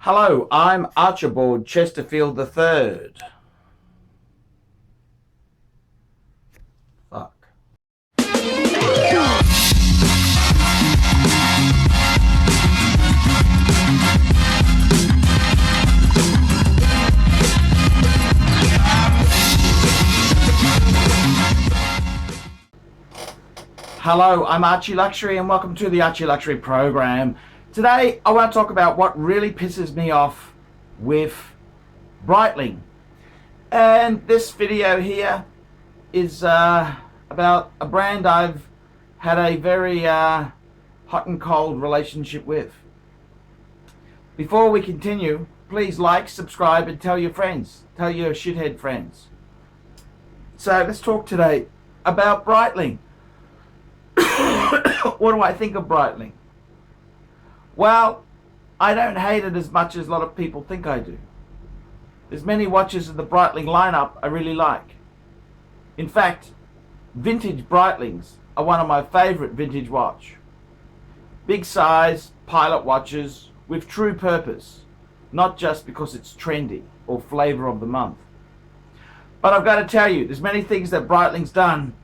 Hello, I'm Archibald Chesterfield III. Fuck. Hello, I'm ArchieLuxury and welcome to the ArchieLuxury program. Today I want to talk about what really pisses me off with Breitling. And this video here is about a brand I've had a very hot and cold relationship with. Before we continue, please like, subscribe and tell your friends. Tell your shithead friends. So let's talk today about Breitling. What do I think of Breitling? Well, I don't hate it as much as a lot of people think I do. There's many watches in the Breitling lineup I really like. In fact, vintage Breitlings are one of my favorite vintage watch. Big size pilot watches with true purpose, not just because it's trendy or flavor of the month. But I've got to tell you, there's many things that Breitling's done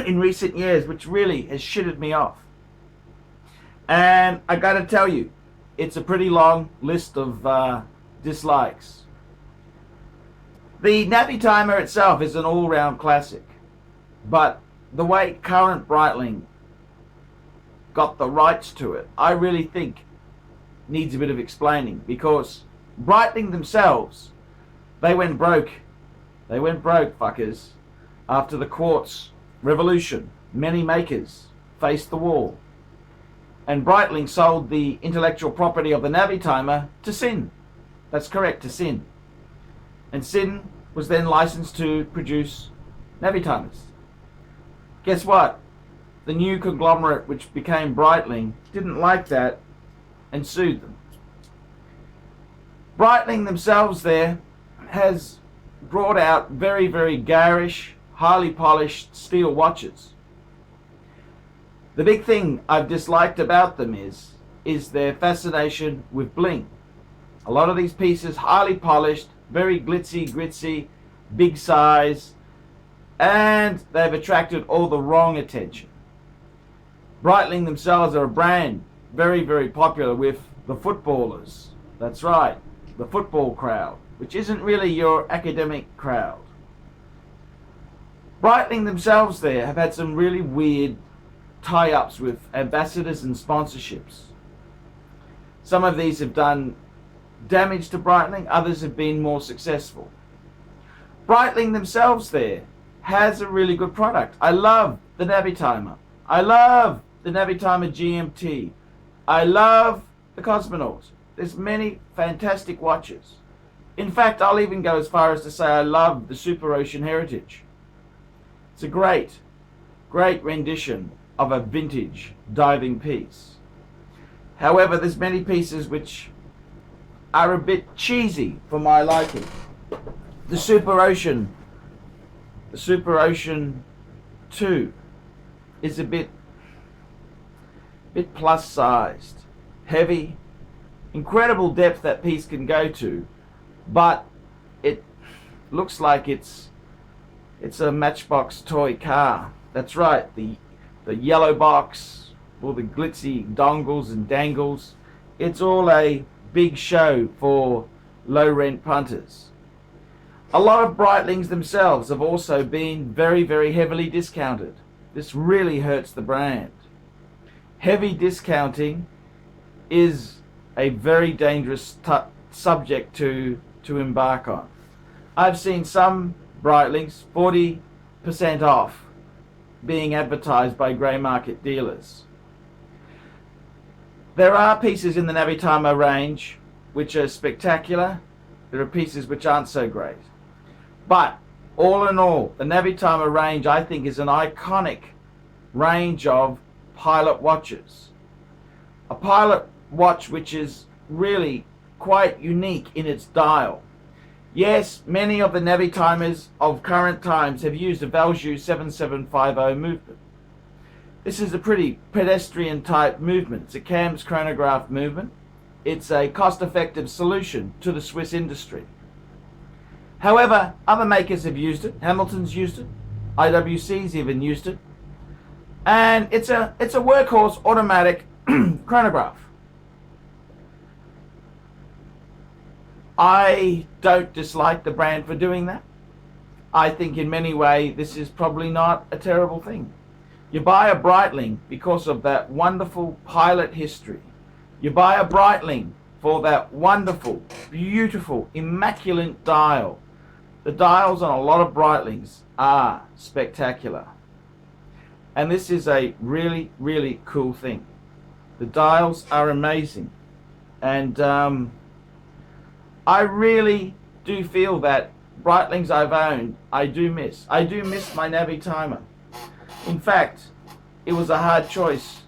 in recent years which really has shitted me off. And I gotta tell you, it's a pretty long list of dislikes. The Navi Timer itself is an all-round classic, but the way current Breitling got the rights to it, I really think needs a bit of explaining, because Breitling themselves, they went broke, fuckers, after the quartz revolution. Many makers faced the wall, and Breitling sold the intellectual property of the Navi Timer to Sin. That's correct, to Sin. And Sin was then licensed to produce Navi Timers. Guess what? The new conglomerate, which became Breitling, didn't like that and sued them. Breitling themselves there has brought out very, very garish, highly polished steel watches. The big thing I've disliked about them is their fascination with bling. A lot of these pieces highly polished, very glitzy, gritzy, big size, and they've attracted all the wrong attention. Breitling themselves are a brand very, very popular with the footballers. That's right, the football crowd, which isn't really your academic crowd. Breitling themselves there have had some really weird tie-ups with ambassadors and sponsorships. Some of these have done damage to Breitling, others have been more successful. Breitling themselves there has a really good product. I love the Navi Timer. I love the Navi Timer GMT. I love the Cosmonaut. There's many fantastic watches. In fact, I'll even go as far as to say I love the Super Ocean Heritage. It's a great, great rendition of a vintage diving piece. However, there's many pieces which are a bit cheesy for my liking. The Super Ocean 2 is a bit plus sized, heavy, incredible depth that piece can go to, but it looks like it's a Matchbox toy car. That's right, the yellow box, all the glitzy dongles and dangles. It's all a big show for low rent punters. A lot of Breitlings themselves have also been very, very heavily discounted. This really hurts the brand. Heavy discounting is a very dangerous subject to embark on. I've seen some Breitlings 40% off being advertised by grey market dealers. There are pieces in the Navi Timer range which are spectacular. There are pieces which aren't so great. But all in all, the Navi Timer range, I think, is an iconic range of pilot watches. A pilot watch which is really quite unique in its dial. Yes, many of the Navi Timers of current times have used a Valjoux 7750 movement. This is a pretty pedestrian type movement. It's a Cam's chronograph movement. it's a cost-effective solution to the Swiss industry. However, other makers have used it. Hamilton's used it. IWC's even used it. And it's a workhorse automatic chronograph. I don't dislike the brand for doing that. I think in many ways this is probably not a terrible thing. You buy a Breitling because of that wonderful pilot history. You buy a Breitling for that wonderful, beautiful, immaculate dial. The dials on a lot of Breitlings are spectacular. And this is a really, really cool thing. The dials are amazing. And I really do feel that Breitlings I've owned, I do miss. I do miss my Navi timer. In fact, it was a hard choice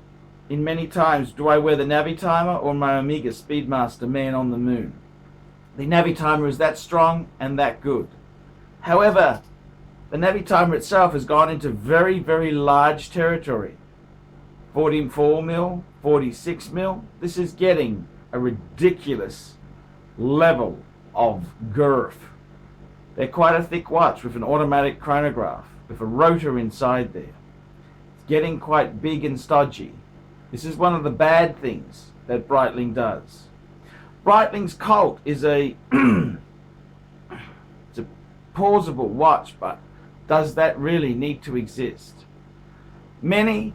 in many times. Do I wear the Navi timer or my Omega Speedmaster Man on the Moon? The Navi timer is that strong and that good. However, the Navi timer itself has gone into very, very large territory. 44mm, 46mm. This is getting a ridiculous level of girth. They're quite a thick watch with an automatic chronograph, with a rotor inside there. It's getting quite big and stodgy. This is one of the bad things that Breitling does. Breitling's Colt is a it's a pausable watch, but does that really need to exist? Many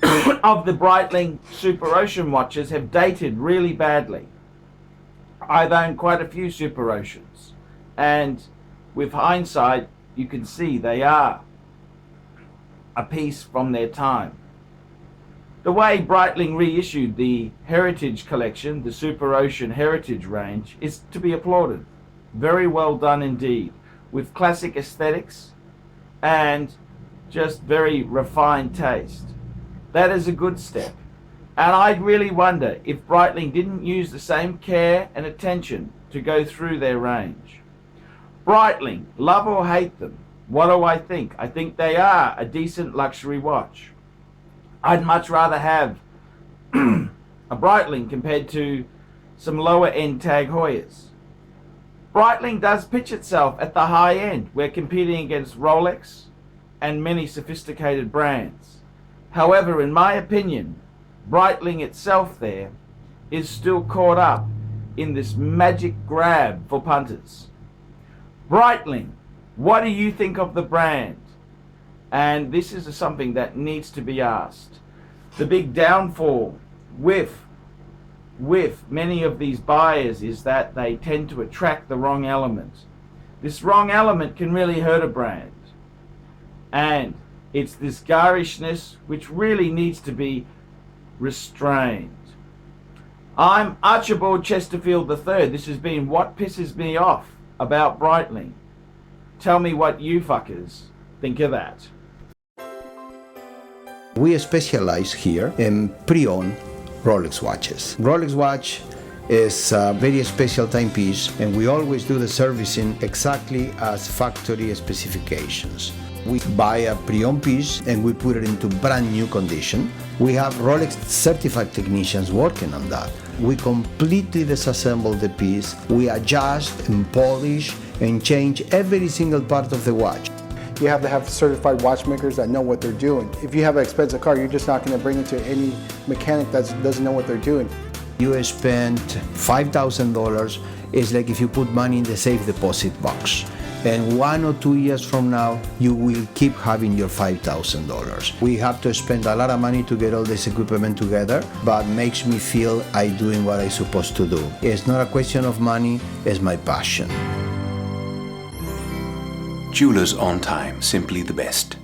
of the Breitling Super Ocean watches have dated really badly. I've owned quite a few Super Oceans, and with hindsight you can see they are a piece from their time. The way Breitling reissued the Heritage collection, the Super Ocean Heritage range, is to be applauded. Very well done indeed, with classic aesthetics and just very refined taste. That is a good step. And I'd really wonder if Breitling didn't use the same care and attention to go through their range. Breitling, love or hate them, what do I think? I think they are a decent luxury watch. I'd much rather have a Breitling compared to some lower end Tag Heuers. Breitling does pitch itself at the high end. We're competing against Rolex and many sophisticated brands. However, in my opinion, Breitling itself there is still caught up in this magic grab for punters. Breitling, what do you think of the brand? And this is something that needs to be asked. The big downfall with many of these buyers is that they tend to attract the wrong element. This wrong element can really hurt a brand. And it's this garishness which really needs to be restrained. I'm Archibald Chesterfield III. This has been What Pisses Me Off About Breitling. Tell me what you fuckers think of that. We specialize here in pre-owned Rolex watches. Rolex watch is a very special timepiece, and we always do the servicing exactly as factory specifications. We buy a pre-owned piece and we put it into brand new condition. We have Rolex certified technicians working on that. We completely disassemble the piece. We adjust and polish and change every single part of the watch. You have to have certified watchmakers that know what they're doing. If you have an expensive car, you're just not going to bring it to any mechanic that doesn't know what they're doing. You spend $5,000, it's like if you put money in the safe deposit box. And 1 or 2 years from now, you will keep having your $5,000. We have to spend a lot of money to get all this equipment together, but makes me feel I'm doing what I'm supposed to do. It's not a question of money, it's my passion. Jewelers on time, simply the best.